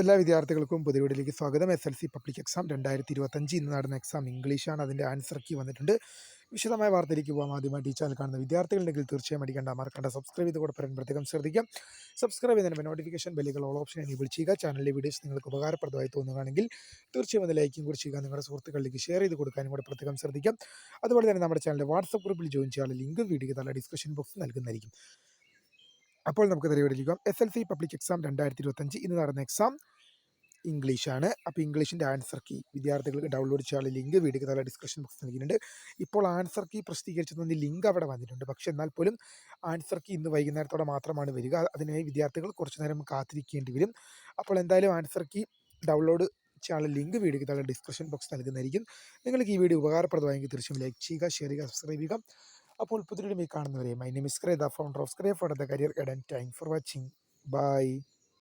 എല്ലാ വിദ്യാർത്ഥികൾക്കും പുതിയ വീഡിയോയിലേക്ക് സ്വാഗതം. SLC പബ്ലിക് എക്സാം 2025 ഇന്ന് നടന്ന എക്സാം ഇംഗ്ലീഷാണ്. അതിൻ്റെ ആൻസർ കീ വന്നിട്ടുണ്ട്. വിശദമായ വാർത്തയിലേക്ക് പോകാം. ആദ്യമായിട്ട് ഈ ചാനൽ കാണുന്ന വിദ്യാർത്ഥികളുണ്ടെങ്കിൽ തീർച്ചയായും അടിക്കേണ്ട മറക്കേണ്ട സബ്സ്ക്രൈബ് ചെയ്ത് കൂടെ പറയാൻ പ്രത്യേകം ശ്രദ്ധിക്കാം. സബ്സ്ക്രൈബ് ചെയ്യുന്നതിന് നോട്ടിഫിക്കേഷൻ ബെല്ലുകൾ ഓൾ ഓപ്ഷൻ എനേബിൾ ചെയ്യുക. ചാനലിലെ വീഡിയോസ് നിങ്ങൾക്ക് ഉപകാരപ്രദമായി തോന്നുകയാണെങ്കിൽ തീർച്ചയായും അത് ലൈക്കും കൂടി ചെയ്യുക. നിങ്ങളുടെ സുഹൃത്തുക്കളിലേക്ക് ഷെയർ ചെയ്ത് കൊടുക്കാനും കൂടെ പ്രത്യേകം ശ്രദ്ധിക്കാം. അതുപോലെ തന്നെ നമ്മുടെ ചാനലിലെ വാട്സപ്പ് ഗ്രൂപ്പിൽ ജോയിൻ ചെയ്യാനുള്ള ലിങ്ക് വീഡിയോ താഴെ ഡിസ്ക്രിപ്ഷൻ ബോക്സിൽ നൽകുന്നതായിരിക്കും. അപ്പോൾ നമുക്ക് തെളിവെടുക്കാം. SLC പബ്ലിക് എക്സാം 2025 ഇന്ന് നടന്ന എക്സാം ഇംഗ്ലീഷാണ്. അപ്പോൾ ഇംഗ്ലീഷിൻ്റെ ആൻസർ കീ വിദ്യാർത്ഥികൾക്ക് ഡൗൺലോഡ് ചെയ്യാനുള്ള ലിങ്ക് വീഡിയോക്ക് താഴെ ഡിസ്ക്രിപ്ഷൻ ബോക്സ് നൽകിയിട്ടുണ്ട്. ഇപ്പോൾ ആൻസർ കീ പ്രസിദ്ധീകരിച്ചതിന് ലിങ്ക് അവിടെ വന്നിട്ടുണ്ട്. പക്ഷേ എന്നാൽ പോലും ആൻസർ കീ ഇന്ന് വൈകുന്നേരത്തോടെ മാത്രമാണ് വരിക. അതിനായി വിദ്യാർത്ഥികൾ കുറച്ച് നേരം കാത്തിരിക്കേണ്ടി വരും. അപ്പോൾ എന്തായാലും ആൻസർ കീ ഡൗൺലോഡ് ചെയ്യാനുള്ള ലിങ്ക് വീഡിയോക്ക് താഴെ ഡിസ്ക്രിപ്ഷൻ ബോക്സ് നൽകുന്നതായിരിക്കും. നിങ്ങൾക്ക് ഈ വീഡിയോ ഉപകാരപ്രദമായെങ്കിൽ തീർച്ചയായും ലൈക്ക് ചെയ്യുക, ഷെയർ ചെയ്യുക, സബ്സ്ക്രൈബ് ചെയ്യുക. അപ്പോൾ പുതിയൊരു കാണുന്നവരെ മൈ നെയിം ഇസ് ക്രേ, ദ ഫൗണ്ടർ ഓഫ് സ്ക്രേ for the career guide and thank for watching. By.